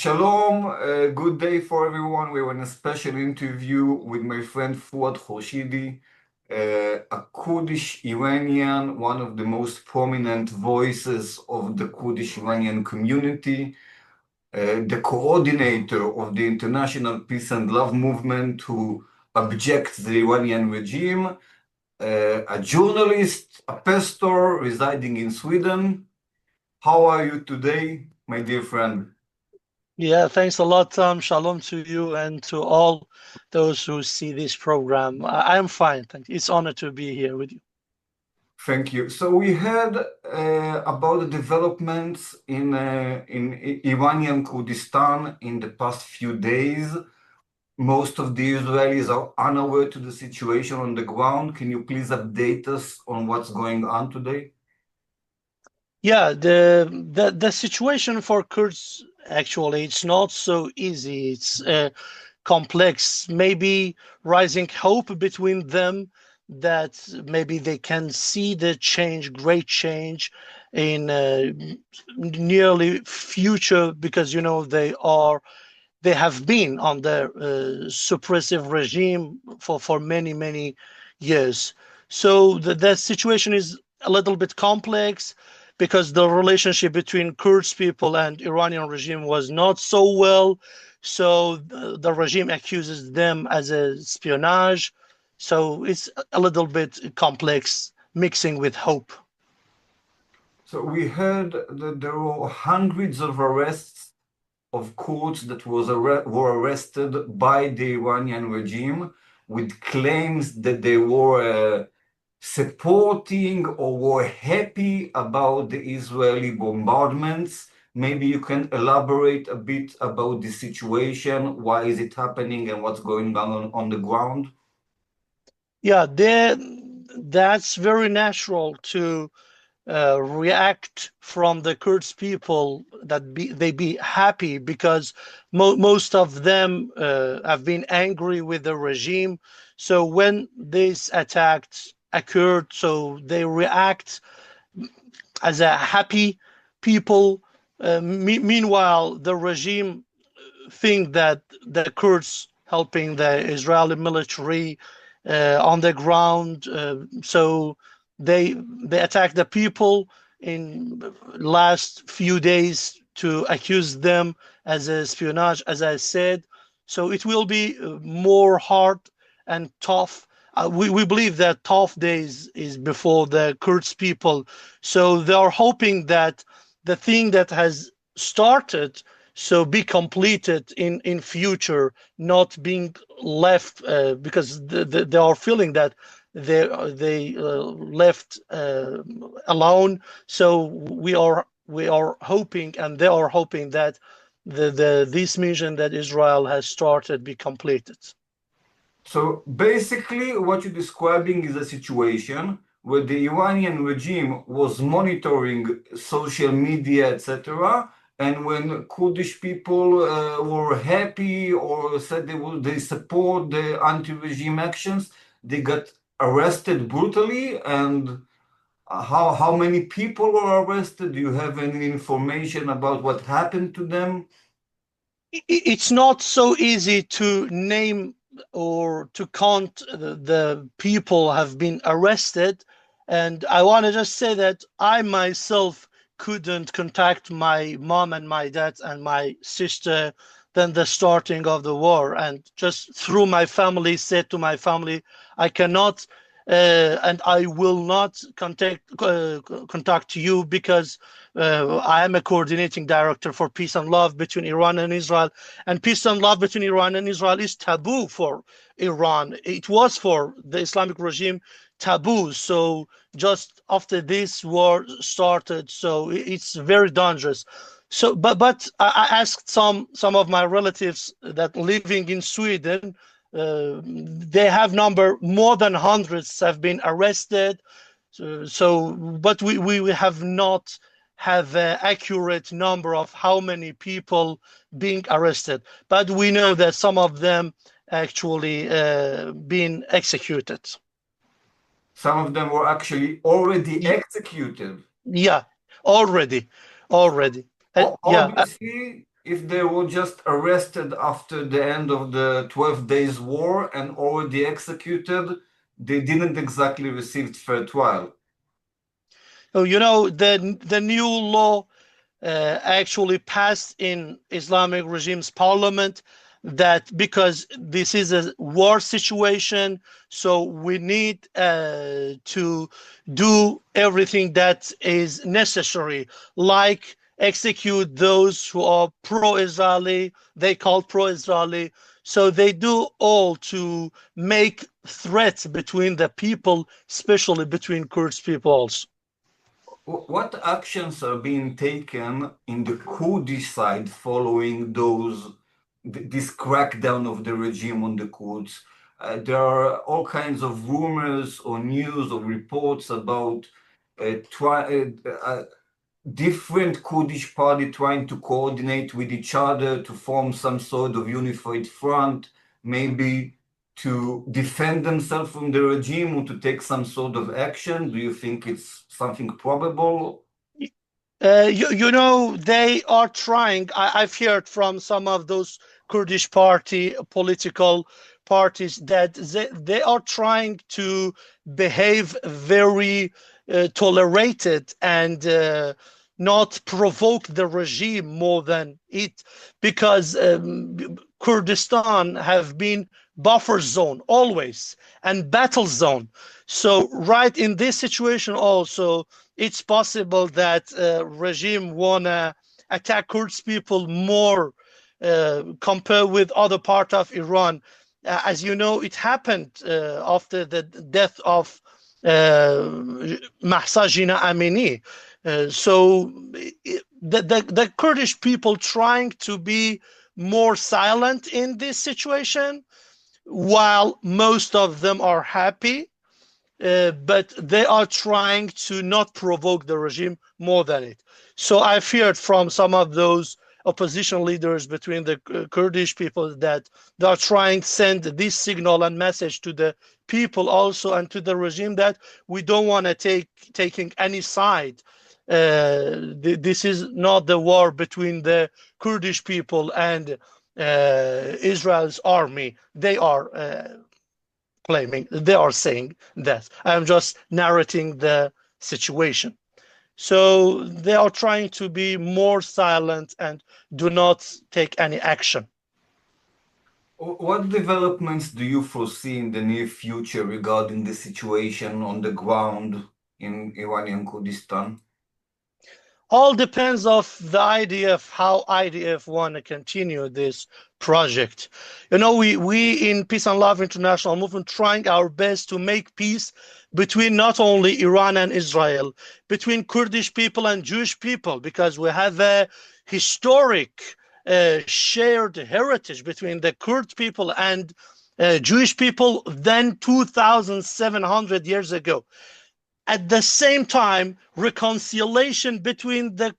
Shalom, good day for everyone. We have a special interview with my friend Fuad Khorshidi, a Kurdish-Iranian, one of the most prominent voices of the Kurdish-Iranian community, the coordinator of the International Peace and Love Movement who objects the Iranian regime, a journalist, a pastor residing in Sweden. How are you today, my dear friend? Yeah, thanks a lot, Tom. Shalom to you and to all those who see this program. I am fine. Thank you. It's an honor to be here with you. Thank you. So we heard about the developments in Iranian Kurdistan in the past few days. Most of the Israelis are unaware to the situation on the ground. Can you please update us on what's going on today? Yeah, the situation for Kurds, actually, it's not so easy. It's complex. Maybe rising hope between them that maybe they can see the change, great change in nearly future, because they have been on the suppressive regime for many years. So the situation is a little bit complex because the relationship between Kurds people and Iranian regime was not so well. So the regime accuses them as a espionage. So it's a little bit complex, mixing with hope. So we heard that there were hundreds of arrests of Kurds that were arrested by the Iranian regime with claims that they were supporting or were happy about the Israeli bombardments. Maybe you can elaborate a bit about the situation, why is it happening and what's going on the ground? Yeah, that's very natural to react from the Kurds people, that they be happy because most of them have been angry with the regime. So when this attack occurred, so they react as a happy people. Meanwhile, the regime think that the Kurds helping the Israeli military on the ground, so they attack the people in last few days to accuse them as espionage, as I said. So it will be more hard and tough. We believe that tough days is before the Kurds people. So they are hoping that the thing that has started so be completed in future, not being left because they are feeling that they left alone. So we are hoping, and they are hoping that this mission that Israel has started be completed. So basically, what you're describing is a situation where the Iranian regime was monitoring social media, etc., and when Kurdish people were happy or said they support the anti-regime actions, they got arrested brutally. And how many people were arrested? Do you have any information about what happened to them? It's not so easy to name or to count the people have been arrested. And I want to just say that I myself couldn't contact my mom and my dad and my sister than the starting of the war, and just through my family said to my family, I cannot and I will not contact you because I am a coordinating director for peace and love between Iran and Israel, and peace and love between Iran and Israel is taboo for Iran. It was for the Islamic regime taboo. So just after this war started, so it's very dangerous. So, but I asked some of my relatives that living in Sweden. They have number more than hundreds have been arrested. But we have not have an accurate number of how many people being arrested. But we know that some of them actually been executed. Some of them were actually already executed. Yeah, already. Obviously, if they were just arrested after the end of the 12 Days War and already executed, they didn't exactly receive fair trial. Oh, the new law actually passed in Islamic regime's parliament, that because this is a war situation, so we need to do everything that is necessary, like execute those who are pro-Israeli, they call pro-Israeli. So they do all to make threats between the people, especially between Kurds peoples. What actions are being taken in the Kurdish side following this crackdown of the regime on the Kurds? There are all kinds of rumors or news or reports about different Kurdish party trying to coordinate with each other to form some sort of unified front, maybe to defend themselves from the regime or to take some sort of action. Do you think it's something probable? They are trying. I've heard from some of those Kurdish political parties that they are trying to behave very tolerated and not provoke the regime more than it, because Kurdistan have been buffer zone always and battle zone. So right in this situation also, it's possible that regime wanna attack Kurds people more compared with other part of Iran. As you know, it happened after the death of Mahsa Jina Amini. So the Kurdish people trying to be more silent in this situation, while most of them are happy, but they are trying to not provoke the regime more than it. So I feared from some of those opposition leaders between the Kurdish people that they are trying to send this signal and message to the people also and to the regime that we don't want to taking any side. This is not the war between the Kurdish people and Israel's army. They are claiming, they are saying that. I'm just narrating the situation. So they are trying to be more silent and do not take any action. What developments do you foresee in the near future regarding the situation on the ground in Iranian Kurdistan? All depends of the IDF, how IDF want to continue this project. We in Peace and Love International Movement trying our best to make peace between not only Iran and Israel, between Kurdish people and Jewish people, because we have a historic shared heritage between the Kurd people and Jewish people than 2,700 years ago. At the same time, reconciliation between the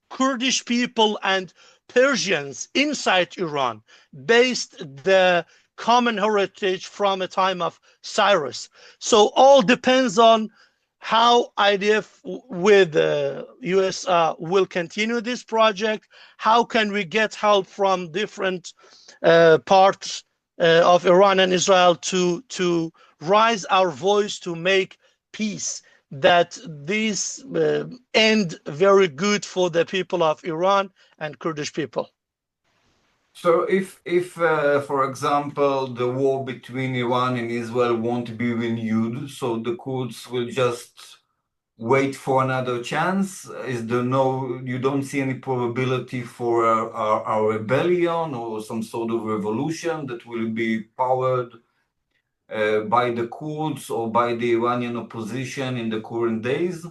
Kurdish people and Persians inside Iran, based the common heritage from a time of Cyrus. So all depends on how IDF with the US will continue this project. How can we get help from different parts of Iran and Israel to raise our voice to make peace, that this end very good for the people of Iran and Kurdish people. So if for example, the war between Iran and Israel won't be renewed, so the Kurds will just wait for another chance? You don't see any probability for a rebellion or some sort of revolution that will be powered by the Kurds or by the Iranian opposition in the current days?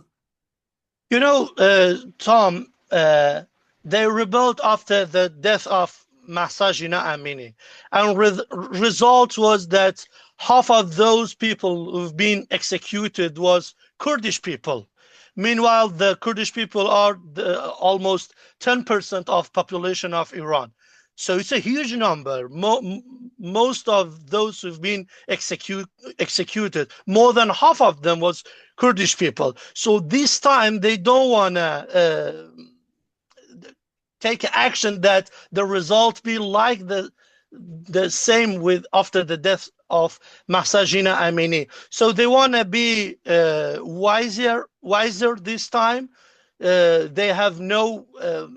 Tom, they rebelled after the death of Mahsa Jina Amini, and result was that half of those people who've been executed was Kurdish people. Meanwhile, the Kurdish people are almost 10% of population of Iran. So it's a huge number. Most of those who've been executed, more than half of them was Kurdish people. So this time they don't want to take action that the result be like the same with after the death of Mahsa Jina Amini. So they want to be wiser this time. They have no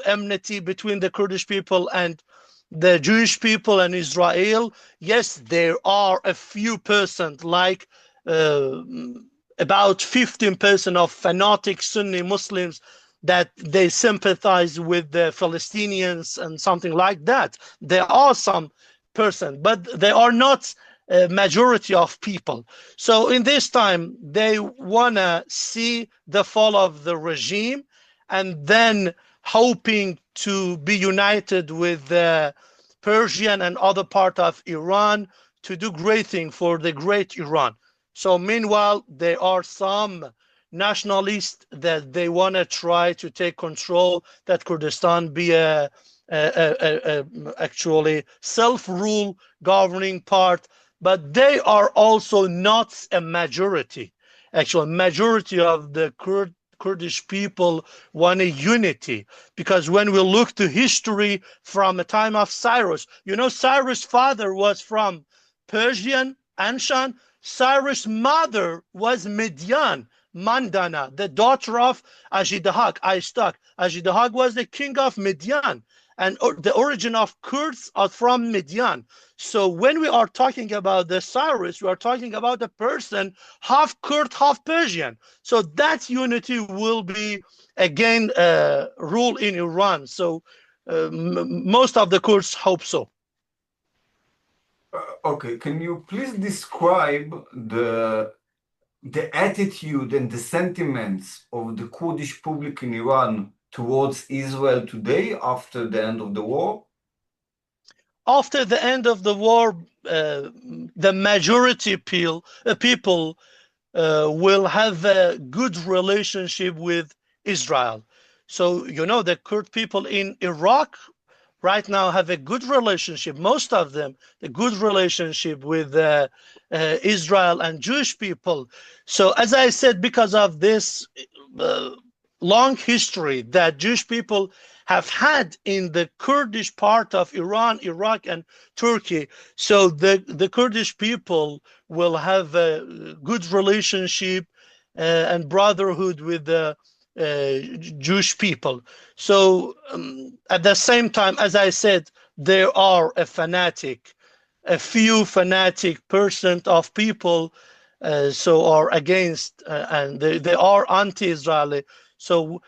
enmity between the Kurdish people and the Jewish people and Israel. Yes, there are a few percent, like about 15% of fanatic Sunni Muslims, that they sympathize with the Palestinians and something like that. There are some percent, but they are not a majority of people. So in this time, they want to see the fall of the regime, and then hoping to be united with the Persian and other part of Iran to do great thing for the great Iran. So meanwhile, there are some nationalists that they want to try to take control, that Kurdistan be a actually self-rule governing part, but they are also not a majority. Actually, majority of the Kurdish people want a unity, because when we look to history from the time of Cyrus, you know, Cyrus' father was from Persian, Anshan. Cyrus' mother was Midian, Mandana, the daughter of Ajidahak, Aistak. Ajidahak was the king of Midian, and the origin of Kurds are from Midian. So when we are talking about the Cyrus, we are talking about a person half Kurd, half Persian. So that unity will be again rule in Iran. So most of the Kurds hope so. Okay, can you please describe the attitude and the sentiments of the Kurdish public in Iran towards Israel today after the end of the war? After the end of the war, the majority people will have a good relationship with Israel. So, you know, the Kurd people in Iraq right now have a good relationship, most of them, a good relationship with Israel and Jewish people. So as I said, because of this long history that Jewish people have had in the Kurdish part of Iran, Iraq, and Turkey, so the Kurdish people will have a good relationship and brotherhood with the Jewish people. So at the same time, as I said, there are a few fanatic percent of people so are against and they are anti-Israeli. So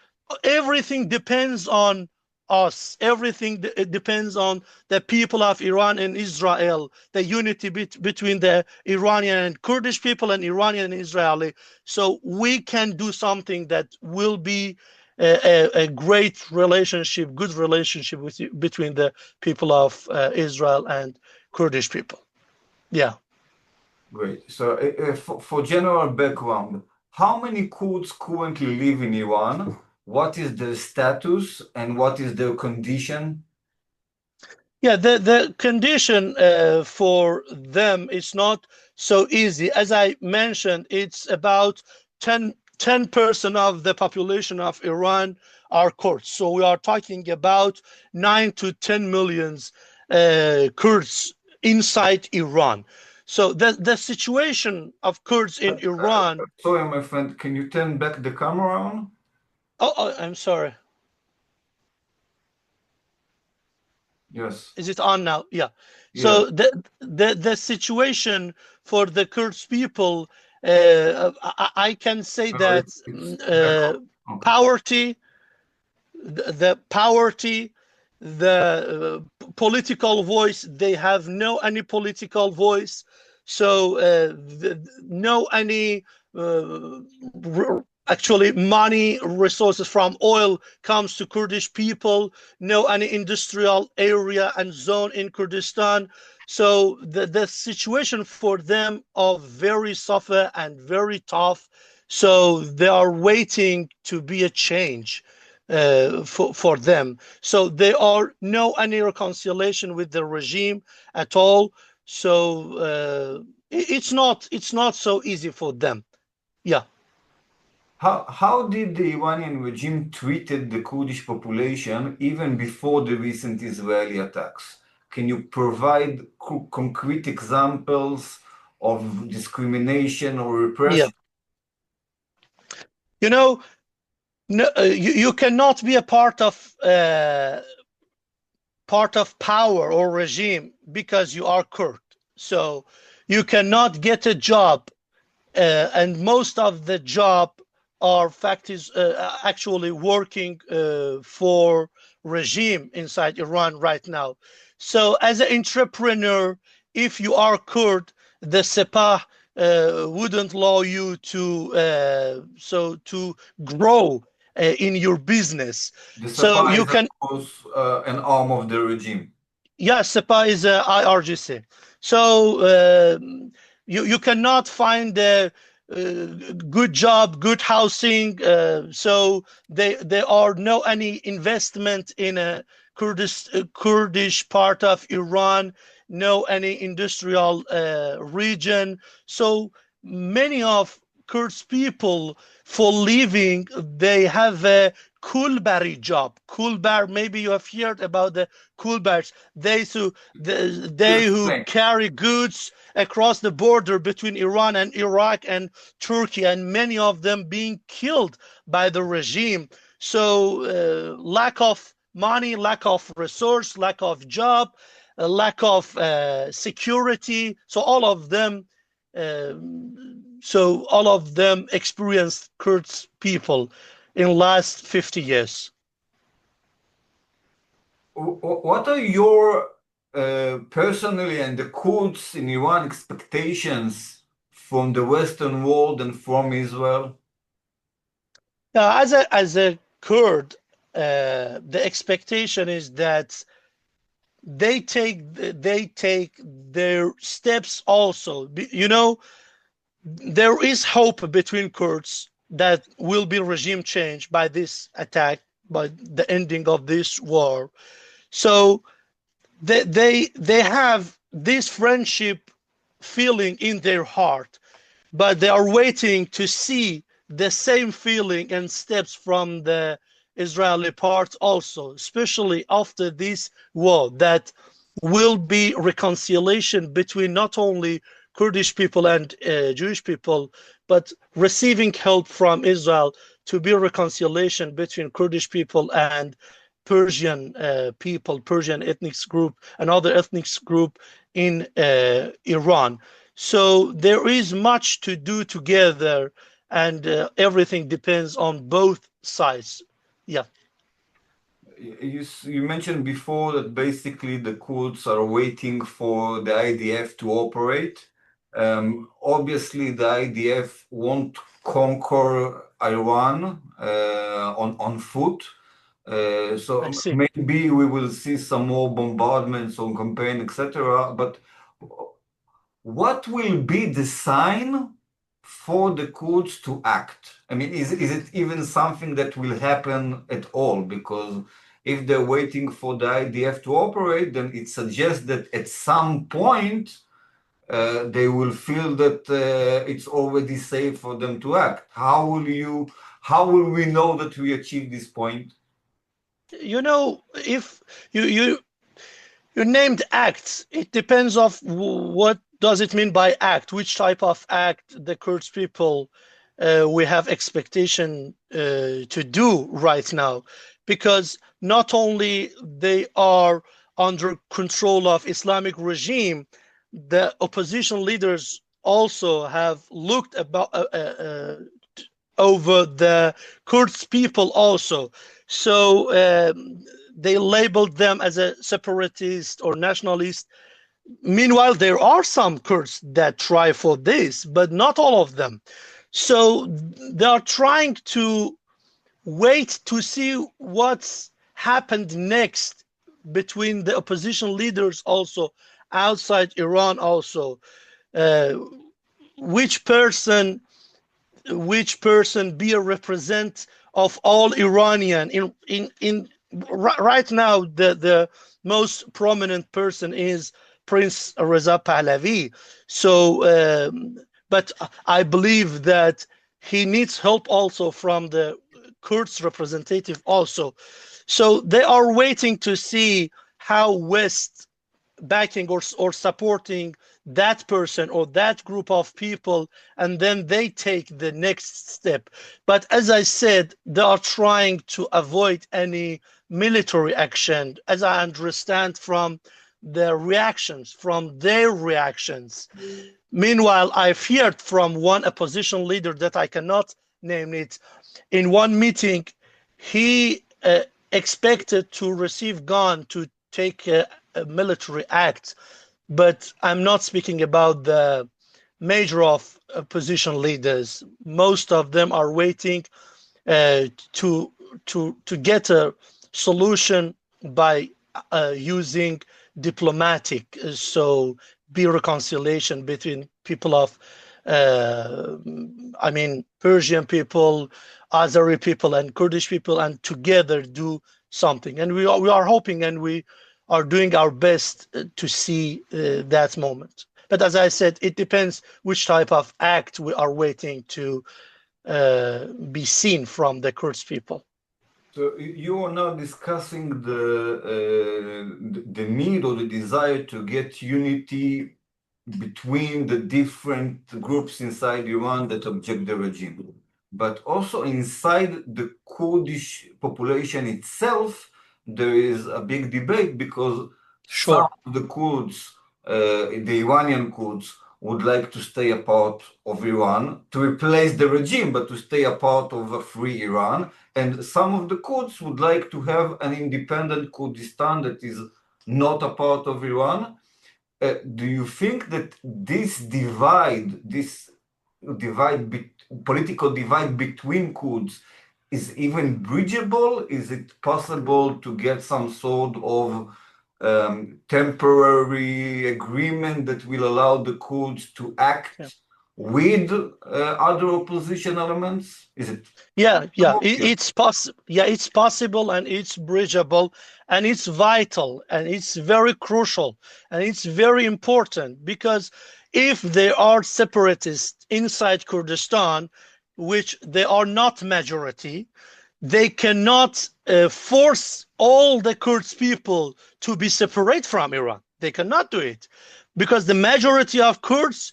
everything depends on us. Everything depends on the people of Iran and Israel, the unity between the Iranian and Kurdish people and Iranian and Israeli. So we can do something that will be a great relationship, good relationship between the people of Israel and Kurdish people. Yeah. Great. So for general background, how many Kurds currently live in Iran? What is their status and what is their condition? Yeah, the condition for them is not so easy. As I mentioned, it's about 10% of the population of Iran are Kurds. So we are talking about 9 to 10 millions Kurds inside Iran. So the situation of Kurds in Iran... Sorry, my friend, can you turn back the camera on? Oh, I'm sorry. Yes. Is it on now? Yeah. So the situation for the Kurds people, I can say that poverty, the political voice, they have no any political voice. So no any actually money resources from oil comes to Kurdish people, no any industrial area and zone in Kurdistan. So the situation for them are very suffer and very tough. So they are waiting to be a change for them. So there are no any reconciliation with the regime at all. So it's not so easy for them. Yeah. How did the Iranian regime treated the Kurdish population even before the recent Israeli attacks? Can you provide concrete examples of discrimination or repression? You know, no, you cannot be a part of power or regime because you are Kurd. So you cannot get a job, and most of the job are actually working for regime inside Iran right now. So as an entrepreneur, if you are Kurd, the Sepah wouldn't allow you to grow in your business. The So Sepah you is, can, of course, an arm of the regime. yeah, Sepah is a IRGC. So you cannot find a good job, good housing. So there are no any investment in a Kurdish part of Iran, no any industrial region. So many of Kurds people for living, they have a kulbari job. Kulbar, maybe you have heard about the kulbars. They who carry goods across the border between Iran and Iraq and Turkey, and many of them being killed by the regime. So lack of money, lack of resource, lack of job, lack of security. So all of them experienced Kurds people in last 50 years. What are your personally and the Kurds in Iran expectations from the Western world and from Israel? As a Kurd, the expectation is that they take their steps also. You know, there is hope between Kurds that will be regime change by this attack, by the ending of this war. So they have this friendship feeling in their heart, but they are waiting to see the same feeling and steps from the Israeli part also, especially after this war, that will be reconciliation between not only Kurdish people and Jewish people, but receiving help from Israel to be reconciliation between Kurdish people and Persian people, Persian ethnic group, and other ethnic group in Iran. So there is much to do together, and everything depends on both sides. Yeah. You mentioned before that basically the Kurds are waiting for the IDF to operate. Obviously, the IDF won't conquer Iran on foot. So maybe we will see some more bombardments on campaign, etc. But what will be the sign for the Kurds to act? I mean, is it even something that will happen at all? Because if they're waiting for the IDF to operate, then it suggests that at some point they will feel that it's already safe for them to act. How will we know that we achieve this point? You know, if you named acts, it depends of what does it mean by act, which type of act the Kurds people we have expectation to do right now, because not only they are under control of Islamic regime, the opposition leaders also have looked over the Kurds people also. So they labeled them as a separatist or nationalist. Meanwhile, there are some Kurds that try for this, but not all of them. So they are trying to wait to see what's happened next between the opposition leaders also outside Iran also. Which person be a representative of all Iranian in right now. The most prominent person is Prince Reza Pahlavi. So but I believe that he needs help also from the Kurds representative also. So they are waiting to see how West backing or supporting that person or that group of people, and then they take the next step. But as I said, they are trying to avoid any military action, as I understand from their reactions, Meanwhile, I've heard from one opposition leader that I cannot name it, in one meeting, he expected to receive gun to take a military act, but I'm not speaking about the major of opposition leaders. Most of them are waiting to get a solution by using diplomatic, so be reconciliation between people of Persian people, Azeri people, and Kurdish people, and together do something. And we are hoping, and we are doing our best to see that moment. But as I said, it depends which type of act we are waiting to be seen from the Kurds people. So you are now discussing the need or the desire to get unity between the different groups inside Iran that object the regime. But also inside the Kurdish population itself, there is a big debate because some of the Kurds, the Iranian Kurds, would like to stay a part of Iran to replace the regime, but to stay a part of a free Iran. And some of the Kurds would like to have an independent Kurdistan that is not a part of Iran. Do you think that this political divide between Kurds is even bridgeable? Is it possible to get some sort of temporary agreement that will allow the Kurds to act with other opposition elements? Is it? It's possible. Yeah, it's possible, and it's bridgeable, and it's vital, and it's very crucial, and it's very important, because if there are separatists inside Kurdistan, which they are not majority, they cannot force all the Kurds people to be separate from Iran. They cannot do it, because the majority of Kurds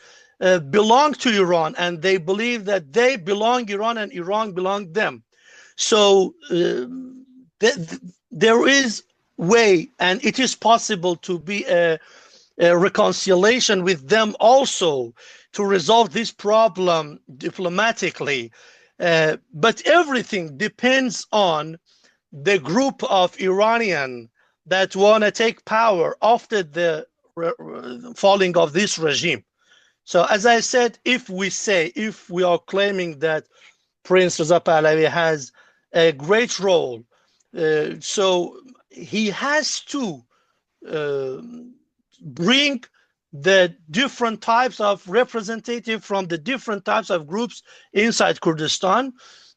belong to Iran, and they believe that they belong Iran and Iran belong them. So there is way, and it is possible to be a reconciliation with them also, to resolve this problem diplomatically. But everything depends on the group of Iranian that want to take power after the falling of this regime. So as I said, if we are claiming that Prince Reza Pahlavi has a great role, so he has to bring the different types of representative from the different types of groups inside Kurdistan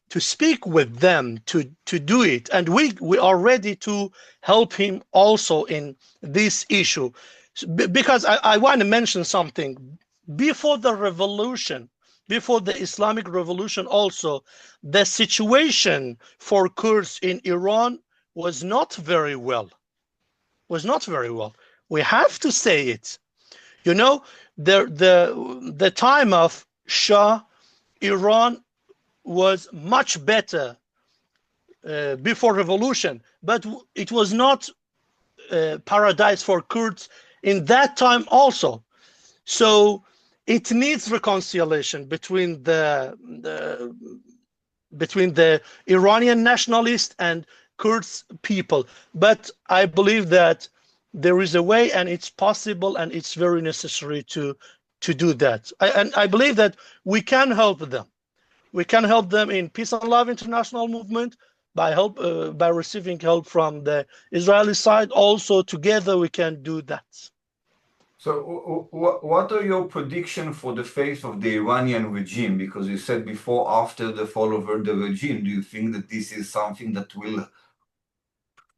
to speak with them, to do it. And we are ready to help him also in this issue. Because I want to mention something. Before the revolution, before the Islamic revolution also, the situation for Kurds in Iran was not very well. We have to say it. You know, the time of Shah, Iran was much better before revolution, but it was not paradise for Kurds in that time also. So it needs reconciliation between the Iranian nationalists and Kurds people. But I believe that there is a way, and it's possible, and it's very necessary to do that. And I believe that we can help them. We can help them in Peace and Love International Movement by receiving help from the Israeli side. Also, together we can do that. So what are your predictions for the fate of the Iranian regime? Because you said before, after the fall of the regime, do you think that this is something that will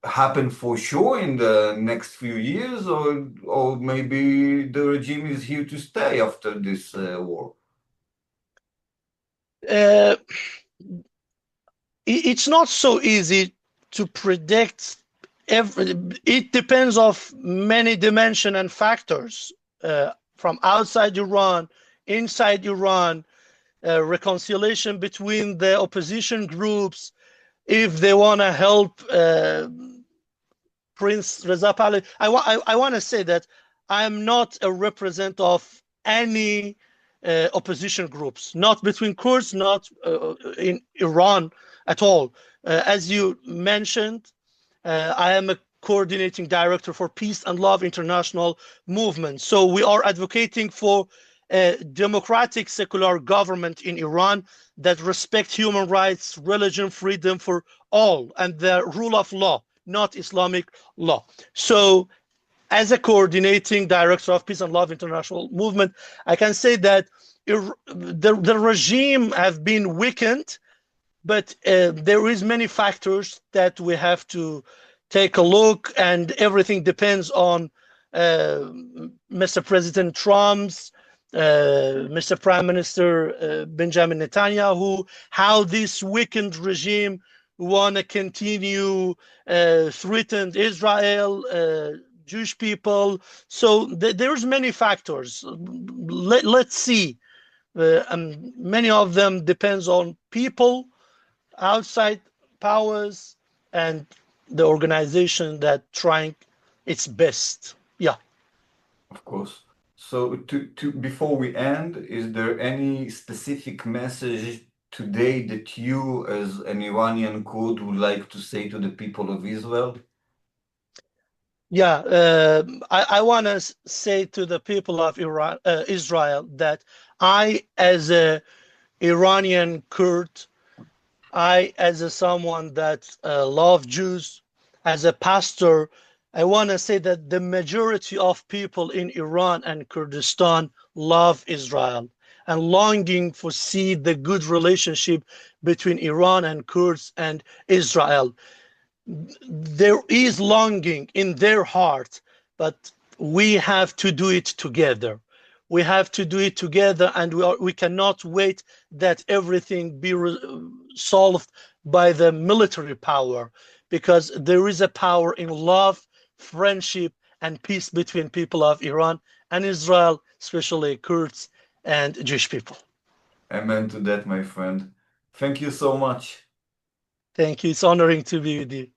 happen for sure in the next few years, or maybe the regime is here to stay after this war? Uh, it's not so easy to predict. It depends of many dimensions and factors, from outside Iran, inside Iran, reconciliation between the opposition groups, if they want to help Prince Reza Pahlavi. I want to say that I'm not a representative of any opposition groups, not between Kurds, not in Iran at all. As you mentioned, I am a coordinating director for Peace and Love International Movement. So we are advocating for a democratic secular government in Iran that respects human rights, religion freedom for all, and the rule of law, not Islamic law. So as a coordinating director of Peace and Love International Movement, I can say that the regime have been weakened, but there is many factors that we have to take a look, and everything depends on Mr. President Trump's, Mr. Prime Minister Benjamin Netanyahu, how this weakened regime want to continue threaten Israel, Jewish people. So there's many factors. Let's see. Many of them depends on people, outside powers, and the organization that trying its best. Yeah. Of course. So before we end, is there any specific message today that you as an Iranian Kurd would like to say to the people of Israel? Yeah, I want to say to the people of Israel that I, as a Iranian Kurd, I, as someone that love Jews, as a pastor, I want to say that the majority of people in Iran and Kurdistan love Israel and longing for see the good relationship between Iran and Kurds and Israel. There is longing in their heart, but we have to do it together. We have to do it together, and we cannot wait that everything be solved by the military power, because there is a power in love, friendship, and peace between people of Iran and Israel, especially Kurds and Jewish people. Amen to that, my friend. Thank you so much. Thank you. It's honoring to be with you.